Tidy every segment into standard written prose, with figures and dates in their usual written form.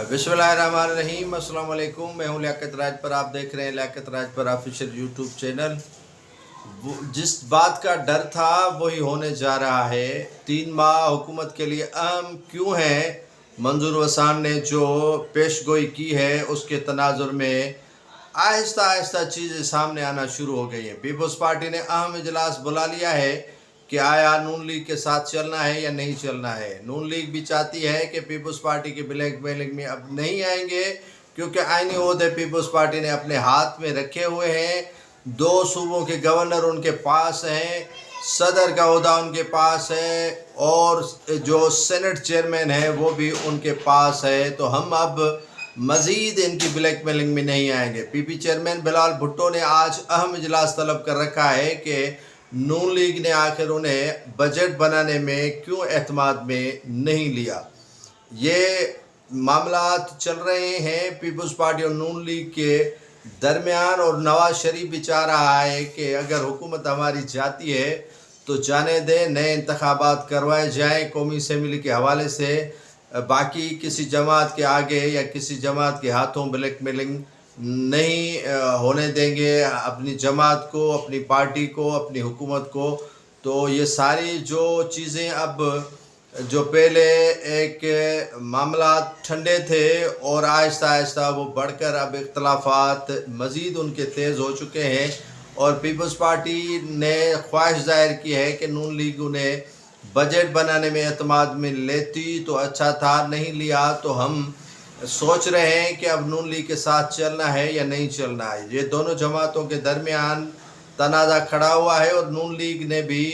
बिस्मिल्लाहिर्रहमानिर्रहीम। अस्सलाम वालेकुम। मैं हूँ लियाकत राज पर, आप देख रहे हैं लियाकत राज पर ऑफिशियल यूट्यूब चैनल। जिस बात का डर था वही होने जा रहा है। 3 माह हुकूमत के लिए अहम क्यों है? मंजूर वसान ने जो पेशगोई की है उसके तनाजुर में आहिस्ता आहिस्ता चीज़ें सामने आना शुरू हो गई हैं। पीपल्स पार्टी ने अहम इजलास बुला लिया है कि आया नून लीग के साथ चलना है या नहीं चलना है। नून लीग भी चाहती है कि पीपल्स पार्टी के ब्लैकमेलिंग में अब नहीं आएंगे, क्योंकि आईनी ओहदे पीपल्स पार्टी ने अपने हाथ में रखे हुए हैं। 2 सूबों के गवर्नर उनके पास हैं, सदर का ओहदा उनके पास है, और जो सेनेट चेयरमैन है वो भी उनके पास है। तो हम अब मज़ीद इनकी ब्लैकमेलिंग में नहीं आएंगे। पीपी चेयरमैन बिलाल भुट्टो ने आज अहम इजलास तलब कर रखा है कि नून लीग ने आखिर उन्हें बजट बनाने में क्यों एतमाद में नहीं लिया। ये मामलात चल रहे हैं पीपल्स पार्टी और नून लीग के दरमियान, और नवाज शरीफ भी चाह रहा है कि अगर हुकूमत हमारी जाती है तो जाने दें, नए इंतखाबात करवाए जाएँ कौमी असम्बली के हवाले से। बाकी किसी जमात के आगे या किसी जमात के हाथों ब्लैकमेलिंग नहीं होने देंगे अपनी जमात को, अपनी पार्टी को, अपनी हुकूमत को। तो ये सारी जो चीज़ें अब जो पहले एक मामला ठंडे थे और आहिस्ता आहिस्ता वो बढ़कर अब इख्तलाफात मज़ीद उनके तेज़ हो चुके हैं, और पीपल्स पार्टी ने ख्वाहिश ज़ाहिर की है कि नून लीग उन्हें बजट बनाने में एतमाद में लेती तो अच्छा था, नहीं लिया तो हम सोच रहे हैं कि अब नून लीग के साथ चलना है या नहीं चलना है। ये दोनों जमातों के दरमियान तनाज़ा खड़ा हुआ है, और नून लीग ने भी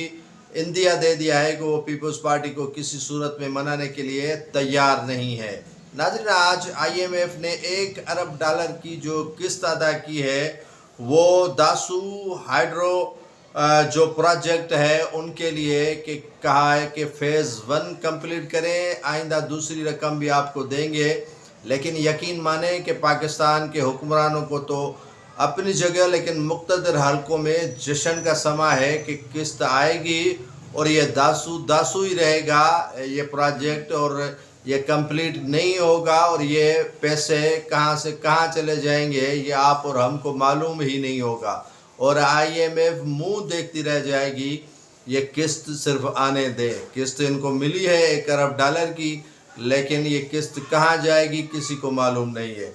इंदिया दे दिया है कि वो पीपल्स पार्टी को किसी सूरत में मनाने के लिए तैयार नहीं है। नाज़रीन, आज IMF ने $1 अरब की जो किस्त अदा की है वो दासू हाइड्रो जो प्रोजेक्ट है उनके लिए कि कहा है कि फ़ेज़ 1 कंप्लीट करें, आइंदा दूसरी रकम भी आपको देंगे। लेकिन यकीन माने कि पाकिस्तान के हुक्मरानों को तो अपनी जगह, लेकिन मुक़्तदर हलकों में जश्न का समा है कि किस्त आएगी और ये दासू ही रहेगा ये प्रोजेक्ट, और ये कंप्लीट नहीं होगा, और ये पैसे कहाँ से कहाँ चले जाएंगे ये आप और हमको मालूम ही नहीं होगा, और IMF मुंह देखती रह जाएगी। ये किस्त सिर्फ आने दे। किस्त इनको मिली है $1 अरब की, लेकिन ये किस्त कहाँ जाएगी किसी को मालूम नहीं है।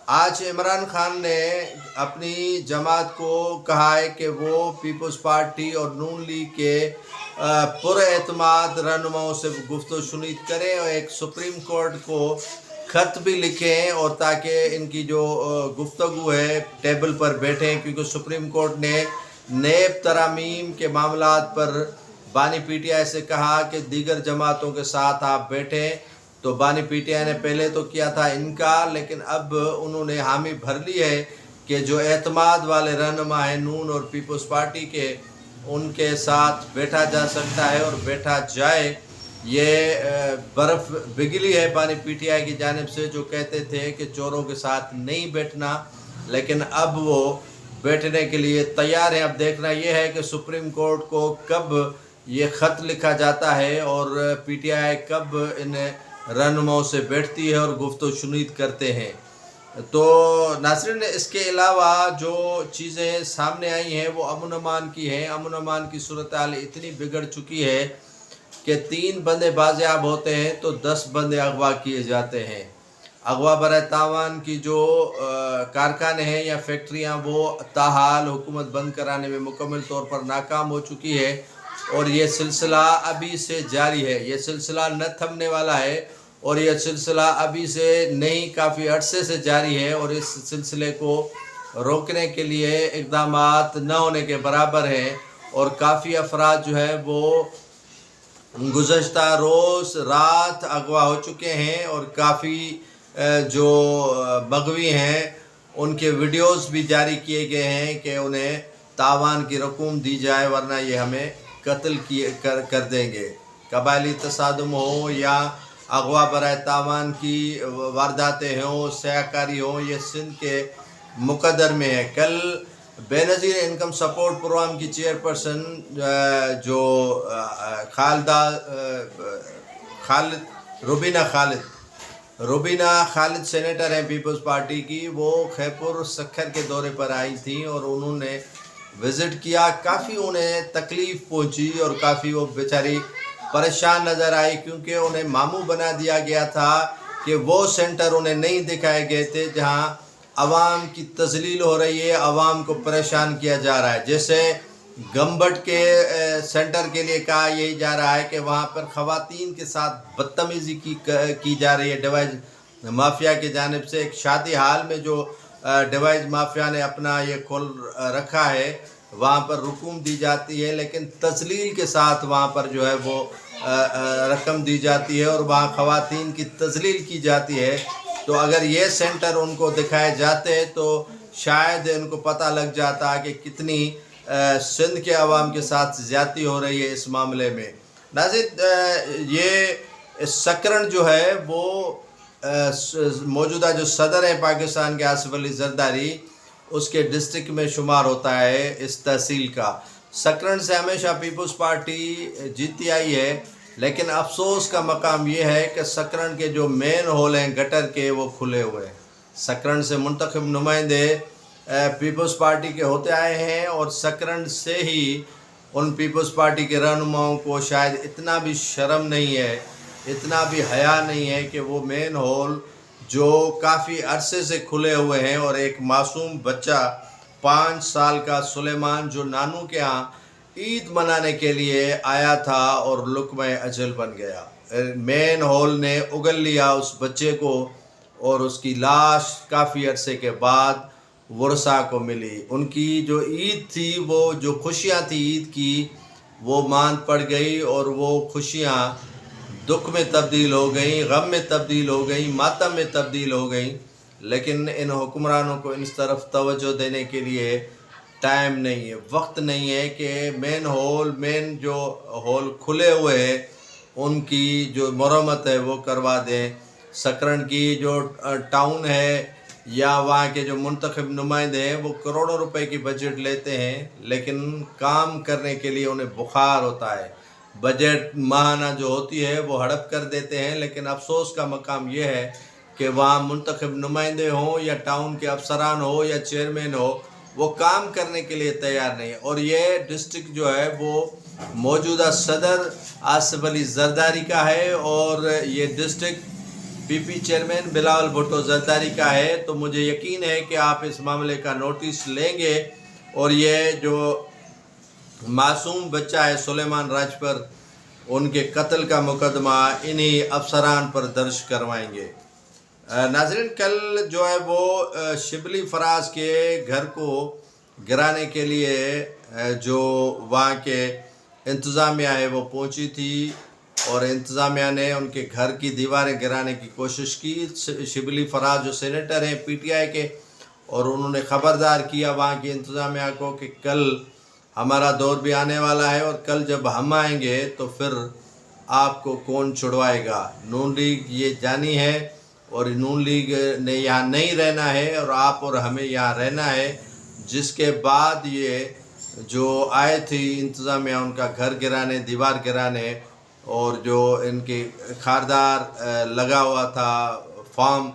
आज इमरान खान ने अपनी जमात को कहा है कि वो पीपल्स पार्टी और नून लीग के पुरएतमाद रहनुमाओं से गुफ्तगू शुनीद करें, और एक सुप्रीम कोर्ट को ख़त भी लिखें, और ताकि इनकी जो गुफ्तगू है टेबल पर बैठें, क्योंकि सुप्रीम कोर्ट ने नेब तरामीम के मामलात पर बानी PTI से कहा कि दीगर जमातों के साथ आप बैठें। तो बानी PTI ने पहले तो किया था इनकार, लेकिन अब उन्होंने हामी भर ली है कि जो एतमाद वाले रहनुमा हैं नून और पीपल्स पार्टी के, उनके साथ बैठा जा सकता है और बैठा जाए। ये बर्फ़ पिघली है बानी PTI की जानिब से, जो कहते थे कि चोरों के साथ नहीं बैठना, लेकिन अब वो बैठने के लिए तैयार हैं। अब देखना ये है कि सुप्रीम कोर्ट को कब ये ख़त लिखा जाता है और PTI कब इन रहनुमाओं से बैठती है और गुफ्तगू शुनीद करते हैं। तो नाज़रीन, इसके अलावा जो चीज़ें सामने आई हैं वो अमन अमान की हैं। अमन अमान की सूरत हाल इतनी बिगड़ चुकी है कि 3 बंदे बाज़ियाब होते हैं तो 10 बंदे अगवा किए जाते हैं। अगवा बराए तावान की जो कारखाने हैं या फैक्ट्रियां, वो ताहाल हुकूमत बंद कराने में मुकम्मल तौर पर नाकाम हो चुकी है, और ये सिलसिला अभी से जारी है। ये सिलसिला न थमने वाला है, और यह सिलसिला अभी से नहीं काफ़ी अरसे से जारी है, और इस सिलसिले को रोकने के लिए इक़दामात न होने के बराबर हैं। और काफ़ी अफराद जो है वो गुज़श्ता रोज़ रात अगवा हो चुके हैं, और काफ़ी जो मगवी हैं उनके वीडियोस भी जारी किए गए हैं कि उन्हें तावान की रकूम दी जाए, वरना ये हमें कत्ल कर देंगे। कबायली तसादम हो या अगवा बराए तावान की वारदातें हों, सयाकारी हों, ये सिंध के मुकद्दर में है। कल बेनज़ीर इनकम सपोर्ट प्रोग्राम की चेयरपर्सन जो खालिद रुबीना खालिद, रुबीना खालिद सेनेटर हैं पीपल्स पार्टी की, वो खैपुर सक्खर के दौरे पर आई थी और उन्होंने विज़िट किया। काफ़ी उन्हें तकलीफ़ पहुंची और काफ़ी वो बेचारी परेशान नज़र आई, क्योंकि उन्हें मामू बना दिया गया था कि वो सेंटर उन्हें नहीं दिखाए गए थे जहां अवाम की तजलील हो रही है, अवाम को परेशान किया जा रहा है। जैसे गम्बट के सेंटर के लिए कहा यही जा रहा है कि वहाँ पर ख़वातीन के साथ बदतमीज़ी की जा रही है डिवाइस माफिया की जानिब से। एक शादी हाल में जो डिवाइस माफिया ने अपना ये खोल रखा है, वहाँ पर रुकूम दी जाती है, लेकिन तजलील के साथ वहाँ पर जो है वो रकम दी जाती है और वहाँ ख़वातीन की तजलील की जाती है। तो अगर ये सेंटर उनको दिखाए जाते तो शायद उनको पता लग जाता कि कितनी सिंध के अवाम के साथ ज़्यादती हो रही है इस मामले में। नाज़रीन, ये सकरन जो है वो मौजूदा जो सदर हैं पाकिस्तान के आसिफ अली जरदारी, उसके डिस्ट्रिक्ट में शुमार होता है इस तहसील का। सकरन से हमेशा पीपल्स पार्टी जीती आई है, लेकिन अफसोस का मकाम ये है कि सकरन के जो मेन होल हैं गटर के, वो खुले हुए हैं। सकरन से मुंतखब नुमाइंदे पीपल्स पार्टी के होते आए हैं और सकरन से ही उन पीपल्स पार्टी के रहनुमाओं को शायद इतना भी शर्म नहीं है, इतना भी हया नहीं है कि वो मेन हॉल जो काफ़ी अरसे से खुले हुए हैं और एक मासूम बच्चा 5 साल का सुलेमान जो नानू के यहाँ ईद मनाने के लिए आया था और लुक़्मा अजल बन गया। मेन हॉल ने उगल लिया उस बच्चे को और उसकी लाश काफ़ी अरसे के बाद वर्षा को मिली। उनकी जो ईद थी, वो जो खुशियाँ थी ईद की, वो मांद पड़ गई और वो खुशियाँ दुख में तब्दील हो गई, गम में तब्दील हो गई, मातम में तब्दील हो गई। लेकिन इन हुक्मरानों को इस तरफ तवज्जो देने के लिए टाइम नहीं है, वक्त नहीं है कि मेन जो हॉल खुले हुए हैं उनकी जो मरम्मत है वो करवा दें। सकरन की जो टाउन है या वहाँ के जो मुंतखब नुमाइंदे हैं वो करोड़ों रुपए की बजट लेते हैं, लेकिन काम करने के लिए उन्हें बुखार होता है। बजट माहाना जो होती है वो हड़प कर देते हैं, लेकिन अफसोस का मकाम ये है कि वहाँ मुंतखब नुमाइंदे हों या टाउन के अफसरान हो या चेयरमैन हो, वो काम करने के लिए तैयार नहीं है। और ये डिस्ट्रिक्ट जो है वो मौजूदा सदर आसिफ अली जरदारी का है और ये district PP chairman Bilawal Bhutto Zardari का है। तो मुझे यकीन है कि आप इस मामले का नोटिस लेंगे और ये जो मासूम बच्चा है सुलेमान राजपर, उनके कत्ल का मुकदमा इन्हीं अफसरान पर दर्ज करवाएंगे। नाज़रीन, कल जो है वो शिबली फराज के घर को गिराने के लिए जो वहाँ के इंतज़ामिया है वो पहुँची थी और इंतज़ामिया ने उनके घर की दीवारें गिराने की कोशिश की। शिबली फराज जो सेनेटर हैं पीटीआई के, और उन्होंने ख़बरदार किया वहाँ की इंतज़ामिया को कि कल हमारा दौर भी आने वाला है और कल जब हम आएंगे तो फिर आपको कौन छुड़वाएगा। नून लीग ये जानी है और नून लीग ने यहाँ नहीं रहना है और आप और हमें यहाँ रहना है। जिसके बाद ये जो आए थे इंतज़ामिया उनका घर गिराने, दीवार गिराने, और जो इनके खारदार लगा हुआ था फार्म,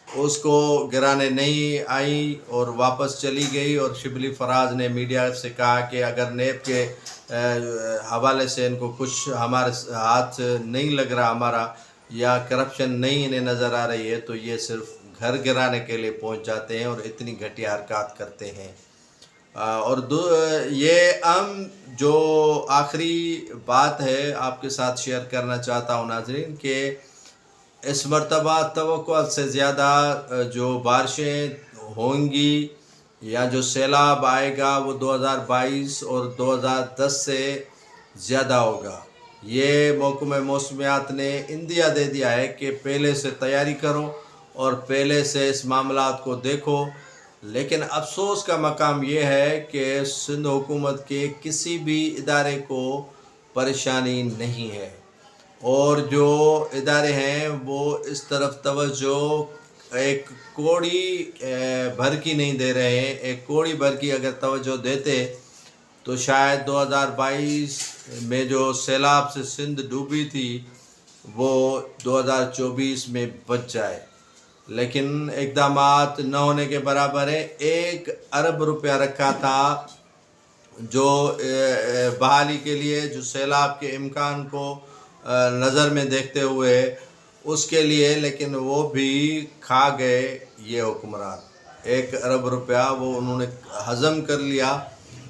उसको गिराने नहीं आई और वापस चली गई। और शिबली फराज ने मीडिया से कहा कि अगर नेब के हवाले से इनको कुछ हमारे हाथ नहीं लग रहा हमारा, या करप्शन नहीं इन्हें नज़र आ रही है, तो ये सिर्फ घर गिराने के लिए पहुंच जाते हैं और इतनी घटिया हरकत करते हैं। और ये जो आखिरी बात है आपके साथ शेयर करना चाहता हूँ नाज़रीन, कि इस मरतबा तवक्को से ज़्यादा जो बारिशें होंगी या जो सैलाब आएगा वो 2022 और 2010 से ज़्यादा होगा। ये महकमा मौसमियात ने इंदिया दे दिया है कि पहले से तैयारी करो और पहले से इस मामलात को देखो। लेकिन अफसोस का मकाम ये है कि सिंध हुकूमत के किसी भी इदारे को परेशानी नहीं है और जो इदारे हैं वो इस तरफ तवज्जो एक कोड़ी भर की नहीं दे रहे हैं। एक कोड़ी भर की अगर तवज्जो देते तो शायद 2022 में जो सैलाब से सिंध डूबी थी وہ 2024 میں بچ جائے، لیکن اقدامات نہ ہونے کے برابر ہے۔ 1 ارب روپیہ رکھا تھا جو بحالی کے لیے، جو سیلاب کے امکان کو نظر میں دیکھتے ہوئے اس کے لیے، لیکن وہ بھی کھا گئے یہ حکمران۔ 1 ارب روپیہ وہ انہوں نے ہضم کر لیا۔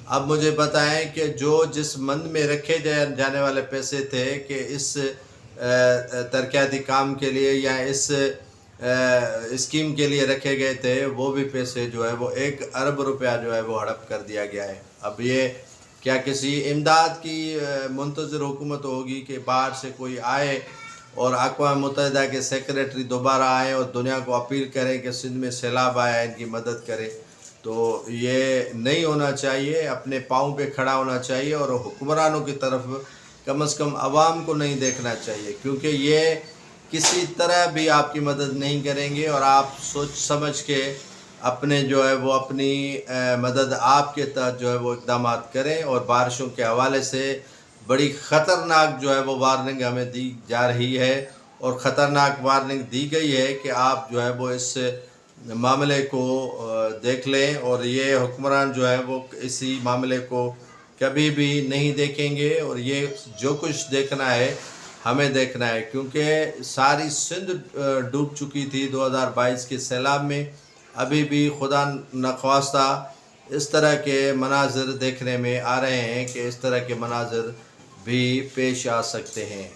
اب مجھے بتائیں کہ جس مند میں رکھے جانے والے پیسے تھے کہ اس ترقیاتی کام کے لیے یا اس اسکیم کے لیے رکھے گئے تھے، وہ بھی پیسے جو ہے وہ 1 ارب روپیہ جو ہے وہ ہڑپ کر دیا گیا ہے۔ اب یہ کیا کسی امداد کی منتظر حکومت ہوگی کہ باہر سے کوئی آئے اور اقوام متحدہ کے سیکریٹری دوبارہ آئے اور دنیا کو اپیل کریں کہ سندھ میں سیلاب آیا ہے، ان کی مدد کرے؟ تو یہ نہیں ہونا چاہیے، اپنے پاؤں پہ کھڑا ہونا چاہیے، اور حکمرانوں کی طرف کم از کم عوام کو نہیں دیکھنا چاہیے، کیونکہ یہ کسی طرح بھی آپ کی مدد نہیں کریں گے، اور آپ سوچ سمجھ کے اپنے جو ہے وہ اپنی مدد آپ کے تحت جو ہے وہ اقدامات کریں۔ اور بارشوں کے حوالے سے بڑی خطرناک جو ہے وہ وارننگ ہمیں دی جا رہی ہے، اور خطرناک وارننگ دی گئی ہے کہ آپ جو ہے وہ اس معاملے کو دیکھ لیں، اور یہ حکمران جو ہے وہ اسی معاملے کو کبھی بھی نہیں دیکھیں گے، اور یہ جو کچھ دیکھنا ہے ہمیں دیکھنا ہے، کیونکہ ساری سندھ ڈوب چکی تھی 2022 کے سیلاب میں۔ ابھی بھی خدا نخواستہ اس طرح کے مناظر دیکھنے میں آ رہے ہیں کہ اس طرح کے مناظر بھی پیش آ سکتے ہیں۔